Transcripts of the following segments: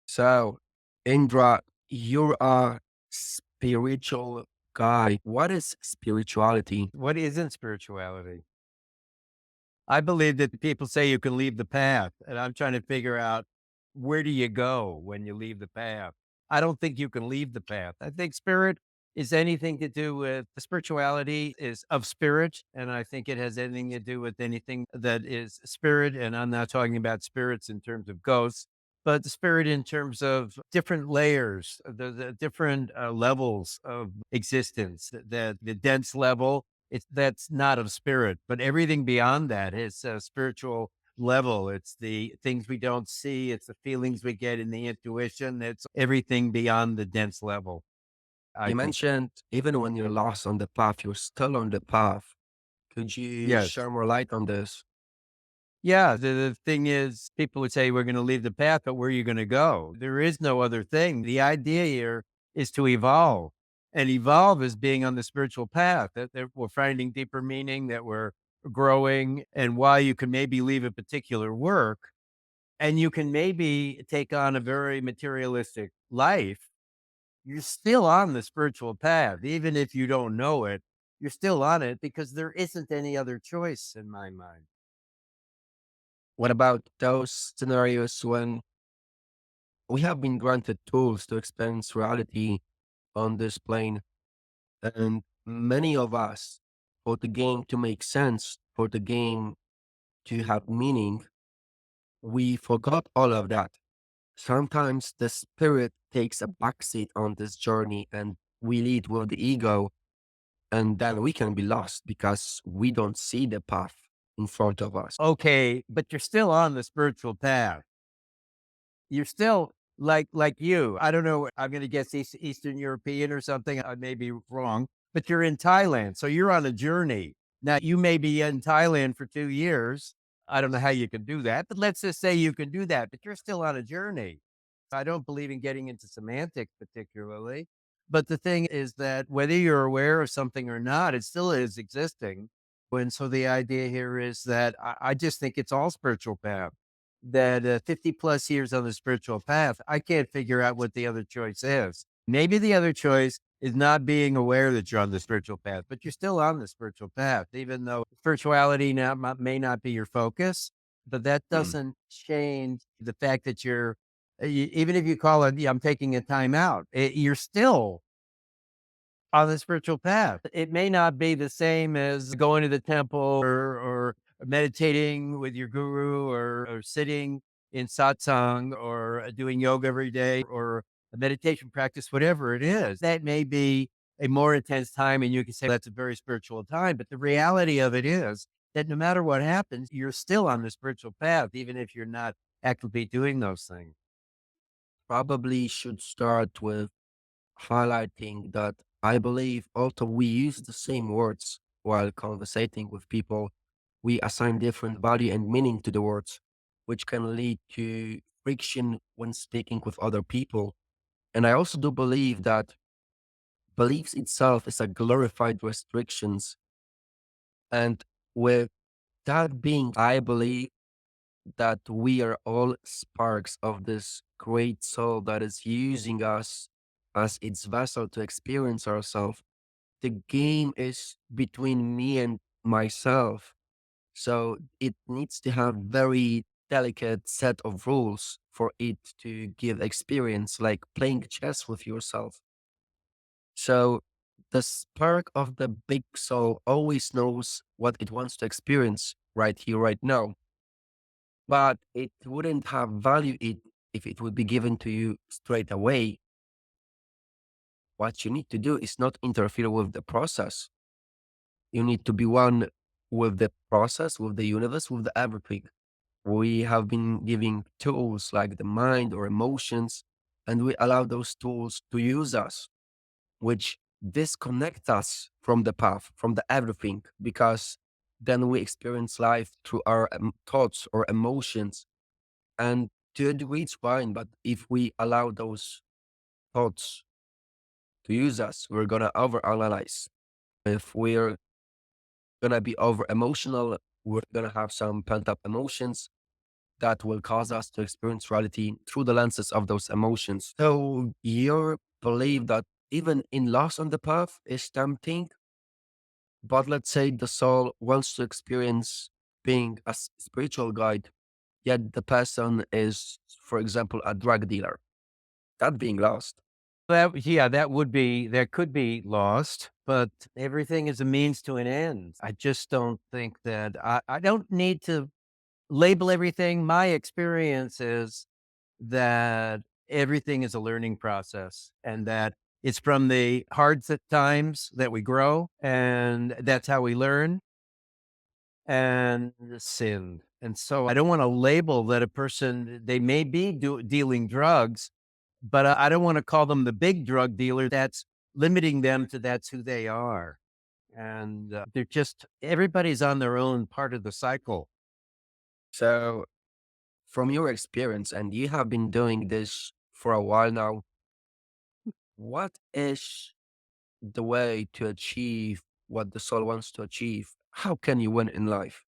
So, Indra, you're a spiritual guy. What is spirituality? What isn't spirituality? I believe that people say you can leave the path, and I'm trying to figure out where do you go when you leave the path? I don't think you can leave the path. I think spirit is anything to do with spirituality is of spirit, and I think it has anything to do with anything that is spirit. And I'm not talking about spirits in terms of ghosts, but the spirit in terms of different layers, the different levels of existence. That the dense level that's not of spirit, but everything beyond that is a spiritual level. It's the things we don't see. It's the feelings we get in the intuition. It's everything beyond the dense level. I You think. mentioned even when you're lost on the path, you're still on the path. Could you Yes. share more light on this? Yeah. The thing is, people would say we're going to leave the path, but where are you going to go? There is no other thing. The idea here is to evolve. And evolve is being on the spiritual path, that we're finding deeper meaning, that we're growing, and why you can maybe leave a particular work and you can maybe take on a very materialistic life, you're still on the spiritual path. Even if you don't know it, you're still on it because there isn't any other choice in my mind. What about those scenarios when we have been granted tools to experience reality on this plane, and many of us, for the game to make sense, for the game to have meaning, we forgot all of that. Sometimes the spirit takes a backseat on this journey and we lead with the ego, and then we can be lost because we don't see the path in front of us. Okay, but you're still on the spiritual path. You're still like you. I don't know. I'm going to guess Eastern European or something. I may be wrong, but you're in Thailand, so you're on a journey. Now you may be in Thailand for 2 years. I don't know how you can do that, but let's just say you can do that. But you're still on a journey. I don't believe in getting into semantics particularly, but the thing is that whether you're aware of something or not, it still is existing. And so the idea here is that I just think it's all spiritual path that 50 plus years on the spiritual path, I can't figure out what the other choice is. Maybe the other choice is not being aware that you're on the spiritual path, but you're still on the spiritual path, even though spirituality now may not be your focus. But that Hmm. doesn't change the fact that even if you call it, "Yeah, I'm taking a time out, you're still on the spiritual path. It may not be the same as going to the temple or meditating with your guru or sitting in satsang or doing yoga every day or a meditation practice, whatever it is. That may be a more intense time and you can say that's a very spiritual time. But the reality of it is that no matter what happens, you're still on the spiritual path, even if you're not actively doing those things. Probably should start with highlighting that I believe although we use the same words while conversating with people, we assign different value and meaning to the words, which can lead to friction when speaking with other people. And I also do believe that beliefs itself is a glorified restrictions. And with that being, I believe that we are all sparks of this great soul that is using us as its vessel to experience ourselves. The game is between me and myself. So it needs to have very delicate set of rules for it to give experience, like playing chess with yourself. So the spark of the big soul always knows what it wants to experience right here, right now. But it wouldn't have value if it would be given to you straight away. What you need to do is not interfere with the process. You need to be one with the process, with the universe, with the everything. We have been giving tools like the mind or emotions, and we allow those tools to use us, which disconnect us from the path, from the everything, because then we experience life through our thoughts or emotions. And to a degree, it's fine. But if we allow those thoughts to use us, we're going to overanalyze. If we're going to be over emotional, we're going to have some pent up emotions. that will cause us to experience reality through the lenses of those emotions. So you believe that even in loss on the path is tempting, but let's say the soul wants to experience being a spiritual guide, yet the person is, for example, a drug dealer. That being lost. That would be, that could be lost, but everything is a means to an end. I just don't think that I don't need to label everything. My experience is that everything is a learning process and that it's from the hard times that we grow, and that's how we learn and sin. And so I don't want to label that a person, they may be dealing drugs, but I don't want to call them the big drug dealer. That's limiting them to that's who they are. And they're just, everybody's on their own part of the cycle. So, from your experience, and you have been doing this for a while now, what is the way to achieve what the soul wants to achieve? How can you win in life?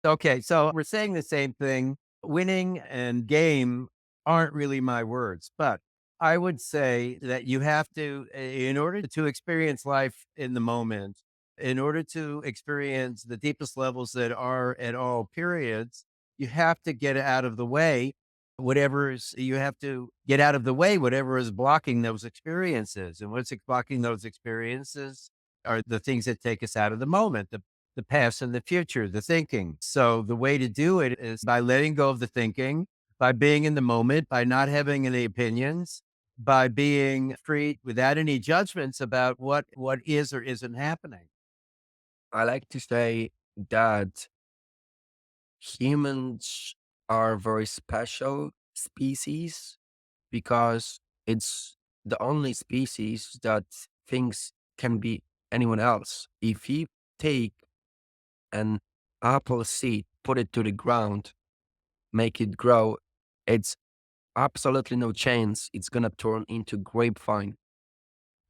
Okay, so we're saying the same thing. Winning and game aren't really my words, but I would say that you have to, in order to experience life in the moment, in order to experience the deepest levels that are at all periods, you have to get out of the way you have to get out of the way whatever is blocking those experiences. And what's blocking those experiences are the things that take us out of the moment, the past and the future, the thinking. So the way to do it is by letting go of the thinking, by being in the moment, by not having any opinions, by being free without any judgments about what is or isn't happening. I like to say that humans are very special species because it's the only species that thinks can be anyone else. If you take an apple seed, put it to the ground, make it grow, it's absolutely no chance it's gonna turn into grapevine.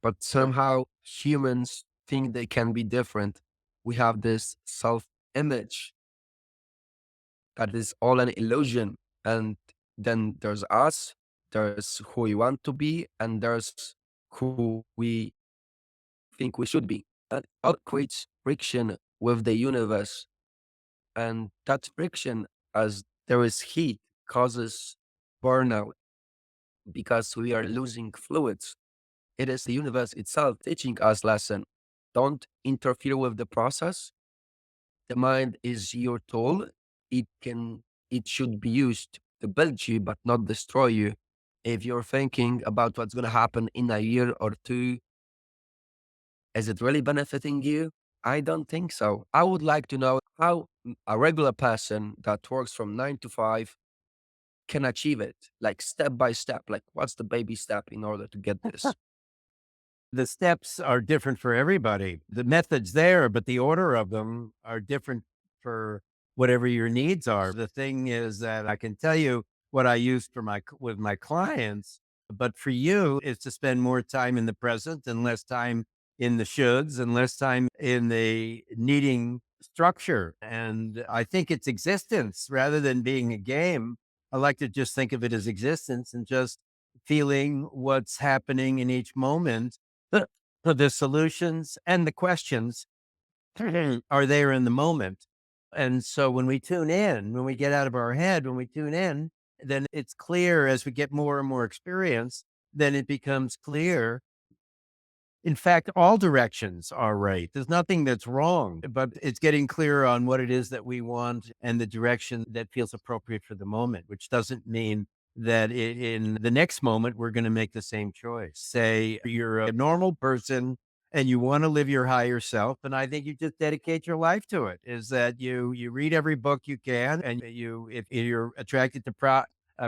But somehow humans think they can be different. We have this self image that is all an illusion. And then there's us, there's who we want to be, and there's who we think we should be. And all creates friction with the universe. And that friction, as there is heat, causes burnout because we are losing fluids. It is the universe itself teaching us lesson. Don't interfere with the process. The mind is your tool. It should be used to build you, but not destroy you. If you're thinking about what's going to happen in a year or two, is it really benefiting you? I don't think so. I would like to know how a regular person that works from 9 to 5 can achieve it, like step by step. Like, what's the baby step in order to get this? The steps are different for everybody. The method's there, but the order of them are different for whatever your needs are. The thing is that I can tell you what I use for with my clients, but for you is to spend more time in the present and less time in the shoulds and less time in the needing structure. And I think it's existence rather than being a game. I like to just think of it as existence and just feeling what's happening in each moment. The solutions and the questions are there in the moment. And so when we tune in, when we get out of our head, when we tune in, then it's clear as we get more and more experience, then it becomes clear. In fact, all directions are right. There's nothing that's wrong, but it's getting clearer on what it is that we want and the direction that feels appropriate for the moment, which doesn't mean that in the next moment, we're going to make the same choice. Say you're a normal person and you want to live your higher self. And I think you just dedicate your life to it, is that you read every book you can. And if you're attracted to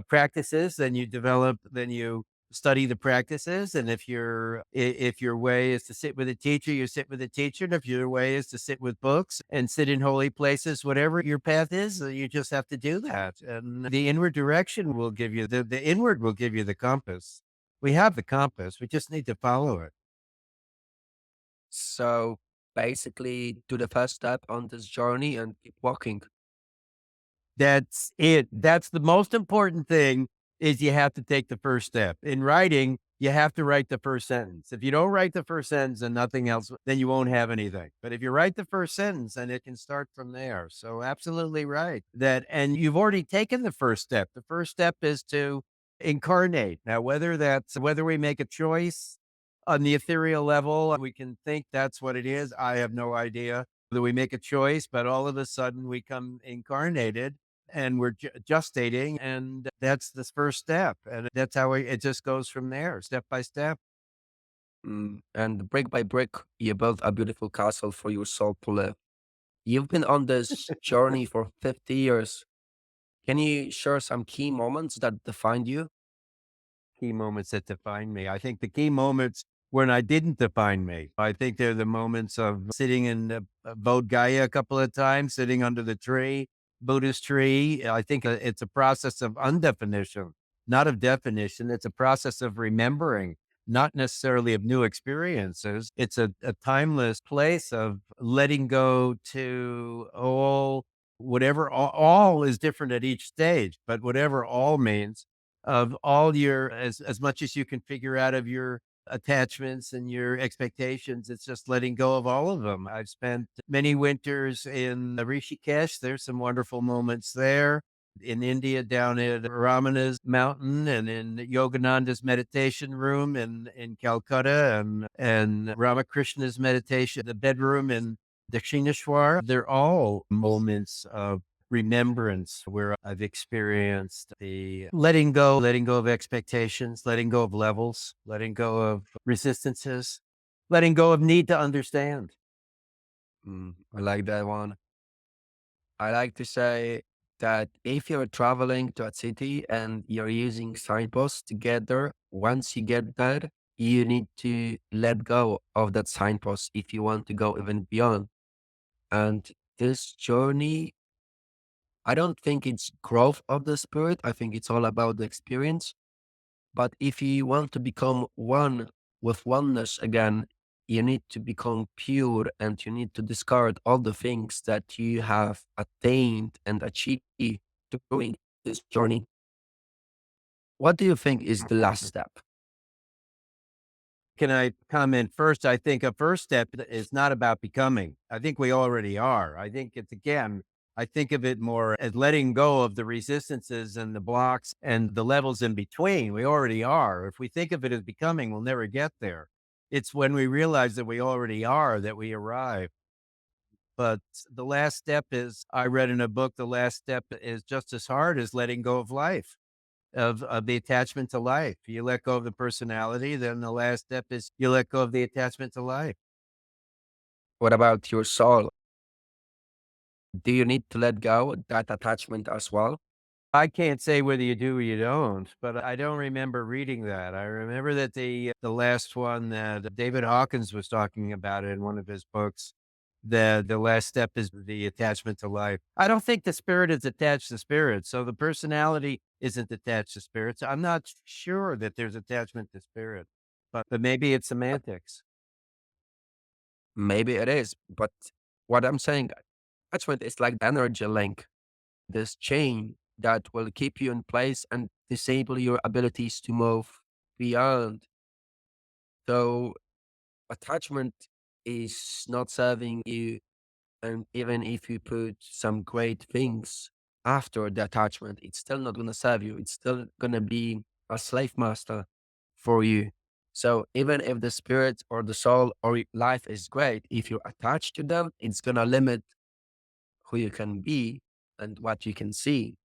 practices, then you study the practices. And if your way is to sit with a teacher, you sit with a teacher. And if your way is to sit with books and sit in holy places, whatever your path is, you just have to do that. And the inward direction will give you the inward will give you the compass. We have the compass. We just need to follow it. So basically, do the first step on this journey and keep walking. That's it. That's the most important thing is you have to take the first step. In writing, you have to write the first sentence. If you don't write the first sentence and nothing else, then you won't have anything. But if you write the first sentence, then it can start from there. So absolutely right. That and you've already taken the first step. The first step is to incarnate. Now, whether we make a choice on the ethereal level, we can think that's what it is. I have no idea whether we make a choice, but all of a sudden we come incarnated and we're gestating, and that's the first step, and that's how it just goes from there, step by step. And brick by brick, you build a beautiful castle for your soul to live. You've been on this journey for 50 years. Can you share some key moments that defined you? Key moments that define me. I think the key moments when I didn't define me, I think they're the moments of sitting in Bodh Gaya a couple of times, sitting under the tree, Buddhist tree. I think it's a process of undefinition, not of definition. It's a process of remembering, not necessarily of new experiences. It's a timeless place of letting go to all, whatever, all is different at each stage, but whatever all means of all your as much as you can figure out of your attachments and your expectations. It's just letting go of all of them. I've spent many winters in Rishikesh. There's some wonderful moments there. In India, down at Ramana's mountain, and in Yogananda's meditation room in Calcutta, and Ramakrishna's meditation, the bedroom in Dakshineshwar. They're all moments of remembrance where I've experienced the letting go of expectations, letting go of levels, letting go of resistances, letting go of need to understand. I like that one. I like to say that if you're traveling to a city and you're using signposts together, once you get there, you need to let go of that signpost if you want to go even beyond. And this journey, I don't think it's growth of the spirit. I think it's all about the experience. But if you want to become one with oneness again, you need to become pure and you need to discard all the things that you have attained and achieved during this journey. What do you think is the last step? Can I comment first? I think a first step is not about becoming. I think we already are. I think it's again, I think of it more as letting go of the resistances and the blocks and the levels in between. We already are. If we think of it as becoming, we'll never get there. It's when we realize that we already are that we arrive. But the last step is, I read in a book, the last step is just as hard as letting go of life, of the attachment to life. You let go of the personality, then the last step is you let go of the attachment to life. What about your soul? Do you need to let go that attachment as well? I can't say whether you do or you don't, but I don't remember reading that. I remember that the last one that David Hawkins was talking about in one of his books, that the last step is the attachment to life. I don't think the spirit is attached to spirit. So the personality isn't attached to spirit. So I'm not sure that there's attachment to spirit, but maybe it's semantics. Maybe it is, but what I'm saying, attachment is like the energy link, this chain that will keep you in place and disable your abilities to move beyond. So attachment is not serving you. And even if you put some great things after the attachment, it's still not going to serve you. It's still going to be a slave master for you. So even if the spirit or the soul or life is great, if you're attached to them, it's going to limit who you can be and what you can see.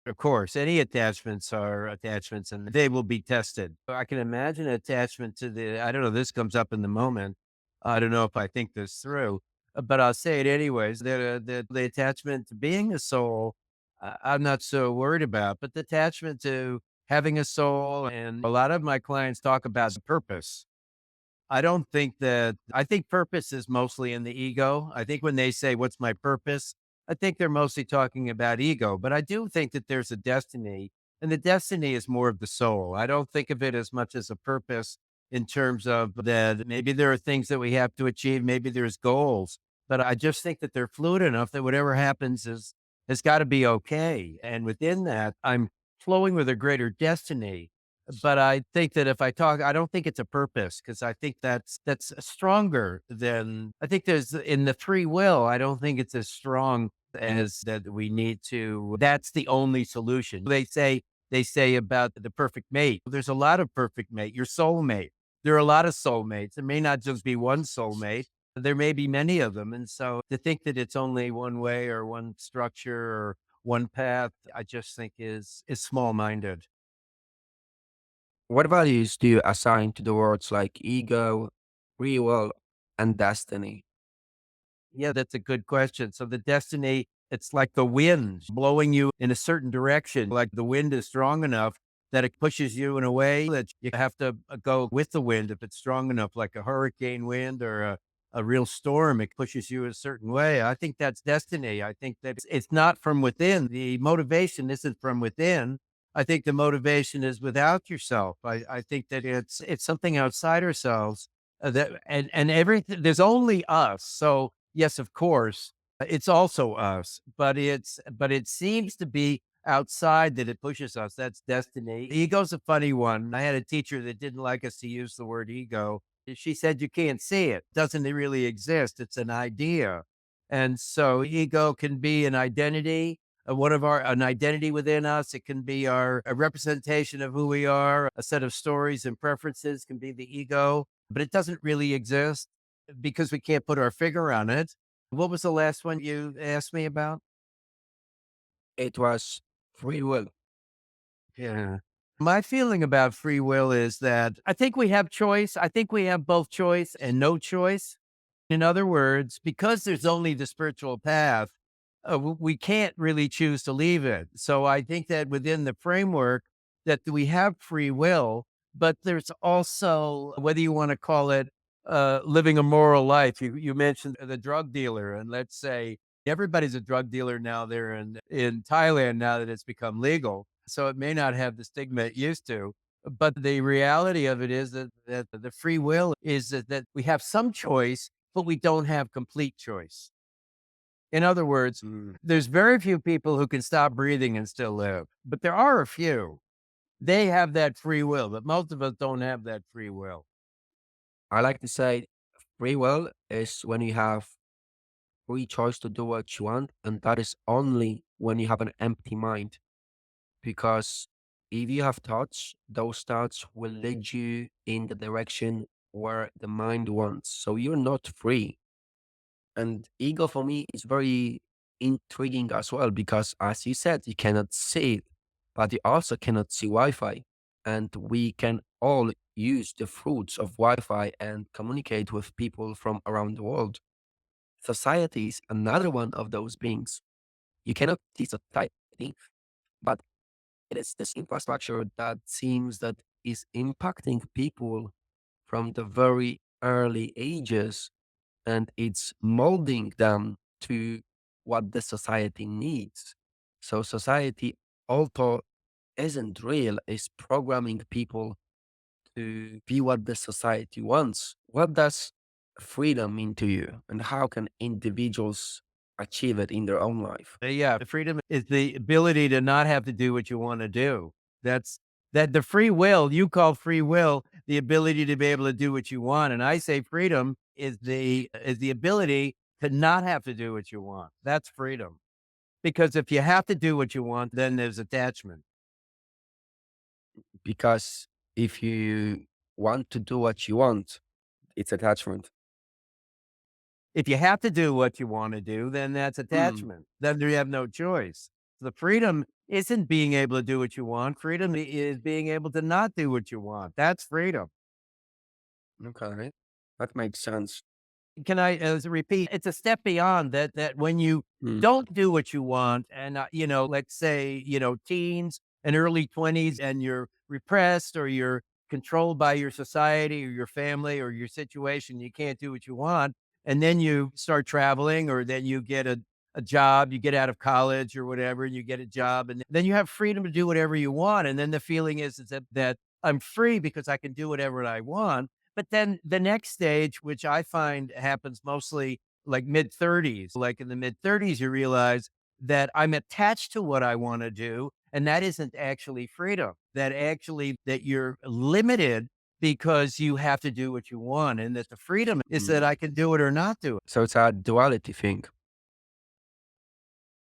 Of course, any attachments are attachments and they will be tested. I can imagine attachment to I don't know, this comes up in the moment. I don't know if I think this through, but I'll say it anyways. The attachment to being a soul, I'm not so worried about, but the attachment to having a soul, and a lot of my clients talk about the purpose. I think purpose is mostly in the ego. I think when they say, what's my purpose? I think they're mostly talking about ego, but I do think that there's a destiny, and the destiny is more of the soul. I don't think of it as much as a purpose in terms of that maybe there are things that we have to achieve, maybe there's goals, but I just think that they're fluid enough that whatever happens has got to be okay. And within that, I'm flowing with a greater destiny. But I think that if I talk, I don't think it's a purpose because I think that's stronger than I think there's in the free will. I don't think it's as strong as that we need to. That's the only solution. They say about the perfect mate. There's a lot of perfect mate. Your soulmate. There are a lot of soulmates. There may not just be one soulmate. There may be many of them. And so to think that it's only one way or one structure or one path, I just think is small minded. What values do you assign to the words like ego, free will, and destiny? Yeah, that's a good question. So the destiny, it's like the wind blowing you in a certain direction. Like the wind is strong enough that it pushes you in a way that you have to go with the wind. If it's strong enough, like a hurricane wind or a real storm, it pushes you a certain way. I think that's destiny. I think that it's not from within. The motivation isn't from within. I think the motivation is without yourself. I think that it's something outside ourselves that and everything. There's only us. So yes, of course, it's also us, but it seems to be outside that it pushes us. That's destiny. Ego's a funny one. I had a teacher that didn't like us to use the word ego. She said you can't see it. Doesn't it really exist? It's an idea. And so ego can be an identity, one of our an identity within us. It can be our a representation of who we are. A set of stories and preferences can be the ego, but it doesn't really exist because we can't put our finger on it. What was the last one you asked me about? It was free will. Yeah. My feeling about free will is that I think we have choice. I think we have both choice and no choice. In other words, because there's only the spiritual path, we can't really choose to leave it. So I think that within the framework that we have free will, but there's also whether you want to call it living a moral life. You mentioned the drug dealer, and let's say everybody's a drug dealer now. They're in Thailand now that it's become legal, so it may not have the stigma it used to. But the reality of it is that the free will is that we have some choice but we don't have complete choice. In other words, Mm. there's very few people who can stop breathing and still live, but there are a few. They have that free will, but most of us don't have that free will. I like to say free will is when you have free choice to do what you want, and that is only when you have an empty mind. Because if you have thoughts, those thoughts will lead you in the direction where the mind wants. So you're not free. And ego for me is very intriguing as well because, as you said, you cannot see it, but you also cannot see Wi Fi. And we can all use the fruits of Wi Fi and communicate with people from around the world. Society is another one of those beings. You cannot see society, but it is this infrastructure that seems that is impacting people from the very early ages and it's molding them to what the society needs. So society, although isn't real, is programming people to be what the society wants. What does freedom mean to you, and how can individuals achieve it in their own life? Yeah, the freedom is the ability to not have to do what you want to do. That's that the free will you call free will, the ability to be able to do what you want. And I say freedom is the ability to not have to do what you want. That's freedom. Because if you have to do what you want, then there's attachment. Because if you want to do what you want, it's attachment. If you have to do what you want to do, then that's Hmm. attachment. Then you have no choice. The freedom isn't being able to do what you want. Freedom is being able to not do what you want. That's freedom. Okay, that makes sense. Can I repeat? It's a step beyond that. That when you Hmm. don't do what you want, and let's say teens and early 20s, and you're repressed or you're controlled by your society or your family or your situation, you can't do what you want, and then you start traveling, or then you get a job, you get out of college or whatever, and you get a job, and then you have freedom to do whatever you want, and then the feeling is that I'm free because I can do whatever I want. But then the next stage, which I find happens mostly like mid 30s, like in the mid 30s, you realize that I'm attached to what I want to do. And that isn't actually freedom. That actually that you're limited because you have to do what you want. And that the freedom is that Mm. I can do it or not do it. So it's a duality thing.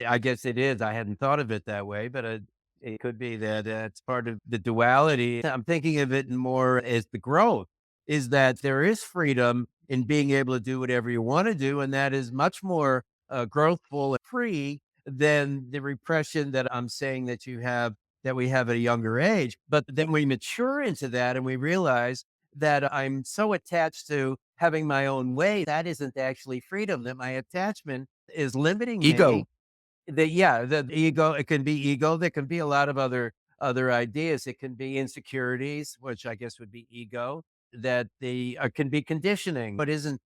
I guess it is. I hadn't thought of it that way, but it could be that it's part of the duality. I'm thinking of it more as the growth is that there is freedom in being able to do whatever you want to do. And that is much more growthful and free than the repression that I'm saying that you have, that we have at a younger age. But then we mature into that and we realize that I'm so attached to having my own way. That isn't actually freedom, that my attachment is limiting me. Ego. The ego, it can be ego, there can be a lot of other ideas. It can be insecurities, which I guess would be ego, that the can be conditioning, but isn't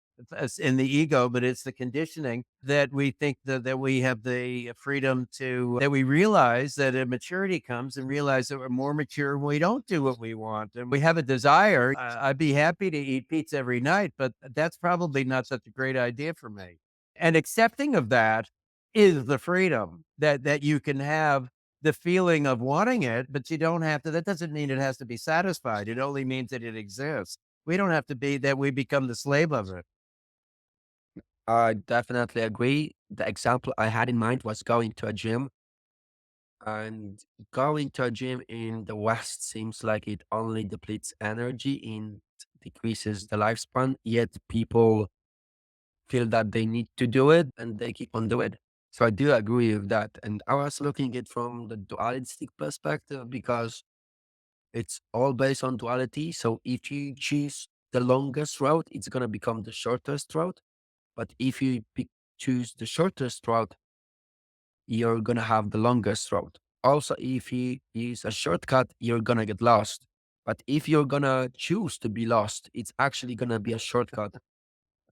in the ego, but it's the conditioning that we think that we have the freedom to that we realize that a maturity comes and realize that we're more mature when we don't do what we want. And we have a desire. I'd be happy to eat pizza every night, but that's probably not such a great idea for me. And accepting of that is the freedom that you can have the feeling of wanting it, but you don't have to. That doesn't mean it has to be satisfied. It only means that it exists. We don't have to be that we become the slave of it. I definitely agree. The example I had in mind was going to a gym, and going to a gym in the West seems like it only depletes energy and decreases the lifespan, yet people feel that they need to do it and they keep on doing it. So I do agree with that. And I was looking at it from the dualistic perspective because it's all based on duality. So if you choose the longest route, it's going to become the shortest route. But if you choose the shortest route, you're going to have the longest route. Also, if you use a shortcut, you're going to get lost. But if you're going to choose to be lost, it's actually going to be a shortcut.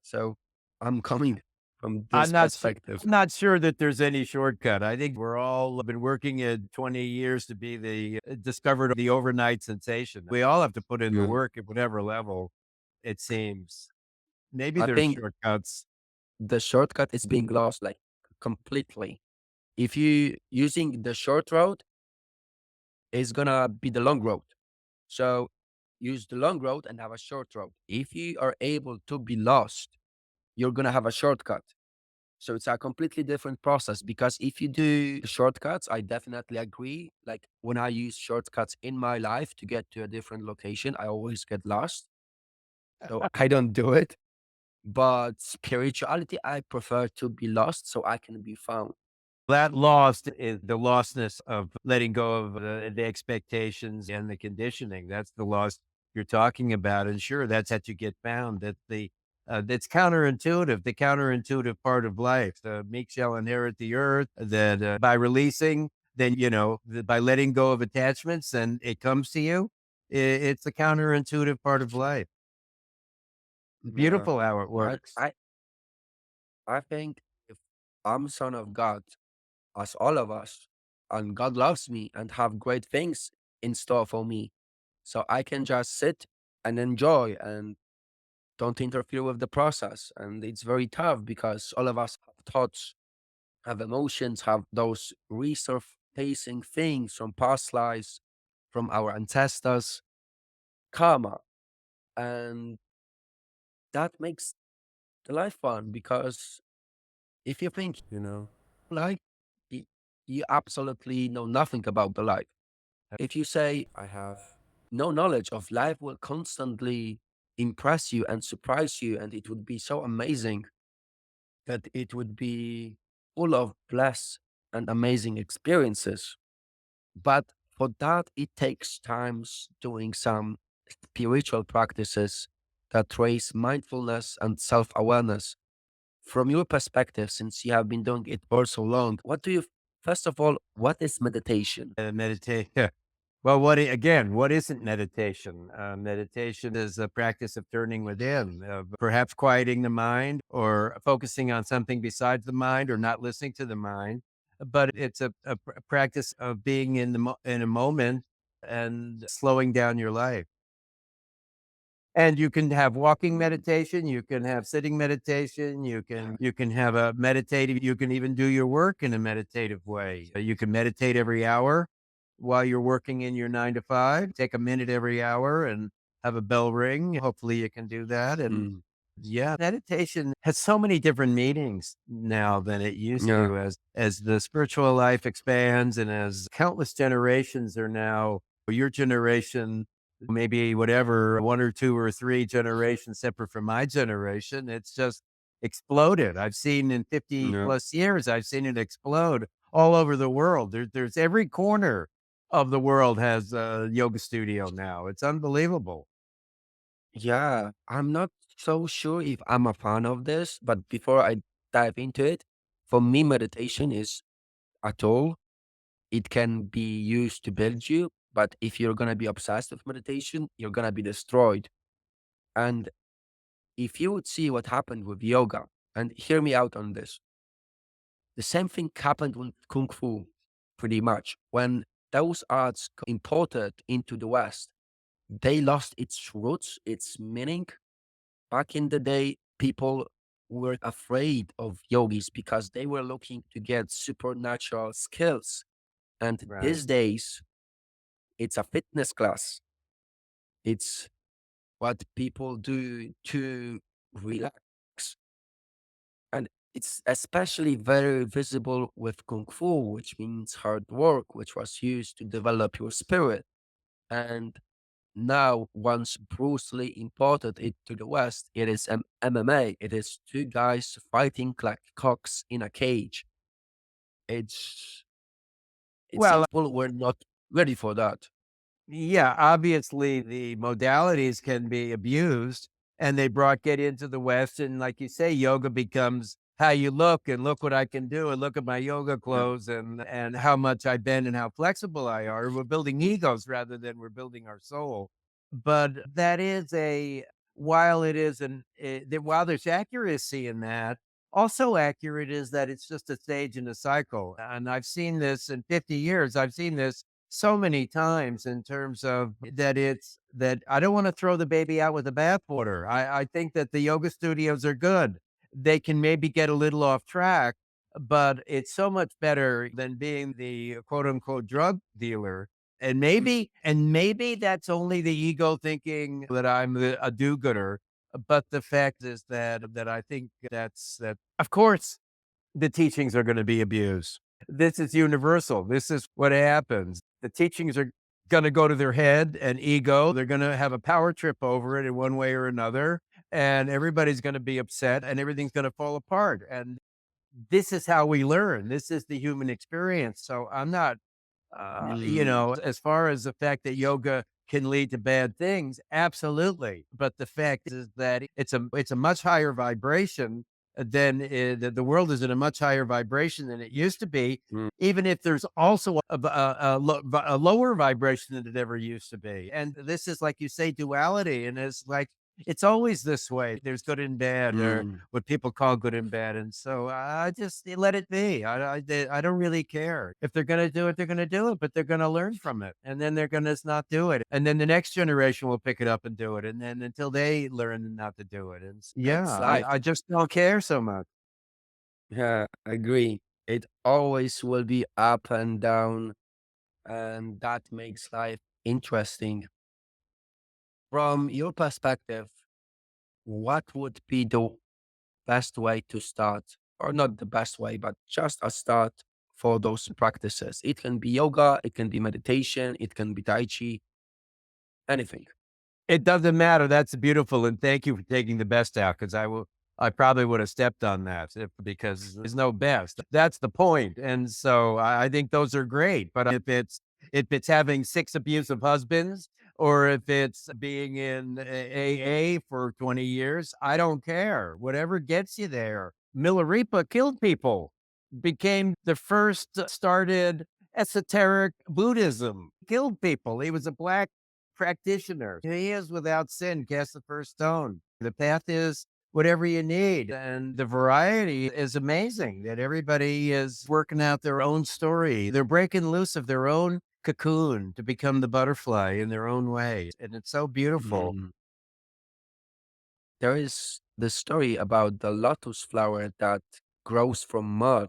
So I'm coming from I'm this not su perspective. I'm not sure that there's any shortcut. I think we're all been working at 20 years to be discovered the overnight sensation. We all have to put in the Yeah. work at whatever level it seems. Maybe I there's think shortcuts. the shortcut is being lost like completely. If you using the short road, it's gonna be the long road. So use the long road and have a short road. If you are able to be lost, you're gonna have a shortcut. So it's a completely different process because if you do shortcuts, I definitely agree. Like when I use shortcuts in my life to get to a different location, I always get lost. So I don't do it. But spirituality, I prefer to be lost so I can be found. That lost is the lostness of letting go of the expectations and the conditioning. That's the loss you're talking about. And sure, that's how you get found. That's counterintuitive, the counterintuitive part of life. The meek shall inherit the earth. That by releasing, then by letting go of attachments, then it comes to you. It's the counterintuitive part of life. Yeah. Beautiful how it I, works. I, I think if I'm son of God, as all of us, and God loves me and have great things in store for me, so I can just sit and enjoy and don't interfere with the process. And it's very tough because all of us have thoughts, have emotions, have those resurfacing things from past lives, from our ancestors, karma. And that makes the life fun because if you think life, y- you absolutely know nothing about the life. If you say, I have no knowledge of life, will constantly impress you and surprise you, and it would be so amazing that it would be full of bless and amazing experiences. But for that, it takes times doing some spiritual practices that raise mindfulness and self awareness. From your perspective, since you have been doing it for so long, what do you, first of all, what is meditation? Meditate. Well, again, what isn't meditation? Meditation is a practice of turning within, of perhaps quieting the mind or focusing on something besides the mind or not listening to the mind. But it's a practice of being in in a moment and slowing down your life. And you can have walking meditation, you can have sitting meditation, you can have a meditative, you can even do your work in a meditative way. You can meditate every hour while you're working in your 9 to 5. Take a minute every hour and have a bell ring. Hopefully you can do that. And Mm, yeah, meditation has so many different meanings now than it used yeah, to as the spiritual life expands and as countless generations are now your generation, maybe whatever, one or two or three generations separate from my generation, it's just exploded. I've seen in 50 yeah. plus years, I've seen it explode all over the world. There's every corner of the world has a yoga studio now. It's unbelievable. Yeah, I'm not so sure if I'm a fan of this, but before I dive into it, for me, meditation is a tool. It can be used to build you, but if you're gonna be obsessed with meditation, you're gonna be destroyed. And if you would see what happened with yoga, and hear me out on this, the same thing happened with Kung Fu, pretty much. When those arts imported into the West, they lost its roots, its meaning. Back in the day, people were afraid of yogis because they were looking to get supernatural skills. And Right. these days, it's a fitness class. It's what people do to relax. And it's especially very visible with Kung Fu, which means hard work, which was used to develop your spirit. And now, once Bruce Lee imported it to the West, it is MMA. It is two guys fighting like cocks in a cage. It's it Well, seems people were not ready for that. yeah, obviously the modalities can be abused and they brought get into the West. And like you say, yoga becomes how you look and look what I can do and look at my yoga Yeah. clothes and how much I bend and how flexible I are. We're building egos rather than we're building our soul. But that is a while it is while there's accuracy in that, also accurate is that it's just a stage in a cycle. And I've seen this in 50 years. I've seen this so many times in terms of that it's that I don't want to throw the baby out with the bathwater. I think that the yoga studios are good. They can maybe get a little off track, but it's so much better than being the quote unquote drug dealer. And maybe that's only the ego thinking that I'm a do-gooder. But the fact is that I think that of course the teachings are going to be abused. This is universal. This is what happens. The teachings are going to go to their head and ego. They're going to have a power trip over it in one way or another. And everybody's going to be upset and everything's going to fall apart. And this is how we learn. This is the human experience. So I'm not Mm, as far as the fact that yoga can lead to bad things, absolutely. But the fact is that it's a much higher vibration than the world is in a much higher vibration than it used to be. mm, Even if there's also a lower vibration than it ever used to be, and this is like you say, duality, and it's like it's always this way. There's good and bad, or mm. what people call good and bad. And so I just let it be. I don't really care. If they're going to do it, they're going to do it, but they're going to learn from it. And then they're going to not do it. And then the next generation will pick it up and do it. And then until they learn not to do it. And yeah, It's life. I just don't care so much. Yeah, I agree. It always will be up and down, and that makes life interesting. From your perspective, what would be the best way to start, or not the best way, but just a start for those practices? It can be yoga, it can be meditation, it can be Tai Chi, anything. It doesn't matter. That's beautiful, and thank you for taking the best out because I probably would have stepped on that because there's no best. That's the point, and so I think those are great. But if it's having 6 abusive husbands or if it's being in AA for 20 years, I don't care. Whatever gets you there. Milarepa killed people, became the first started esoteric Buddhism, killed people. He was a black practitioner. He is without sin, cast the first stone. The path is whatever you need. And the variety is amazing that everybody is working out their own story. They're breaking loose of their own cocoon to become the butterfly in their own way. And it's so beautiful. Mm. There is the story about the lotus flower that grows from mud.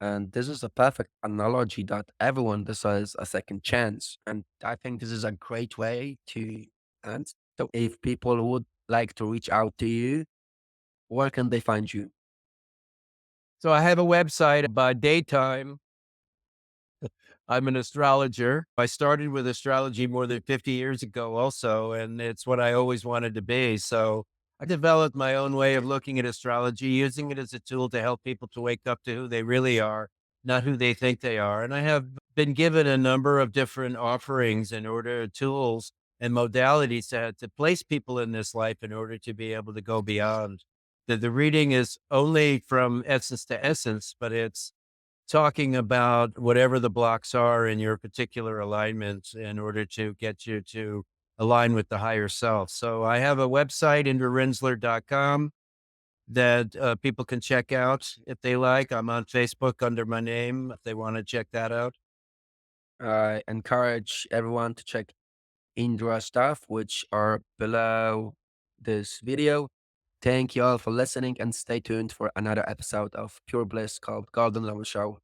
And this is a perfect analogy that everyone deserves a second chance. And I think this is a great way to end. So if people would like to reach out to you, where can they find you? So I have a website by daytime. I'm an astrologer. I started with astrology more than 50 years ago, also, and it's what I always wanted to be. So I developed my own way of looking at astrology, using it as a tool to help people to wake up to who they really are, not who they think they are. And I have been given a number of different offerings in order, tools and modalities to place people in this life in order to be able to go beyond. The reading is only from essence to essence, but it's talking about whatever the blocks are in your particular alignment in order to get you to align with the higher self. So I have a website, indrarensler.com, that people can check out if they like. I'm on Facebook under my name if they want to check that out. I encourage everyone to check Indra stuff, which are below this video. Thank you all for listening and stay tuned for another episode of Pure Bliss called Golden Llama Show.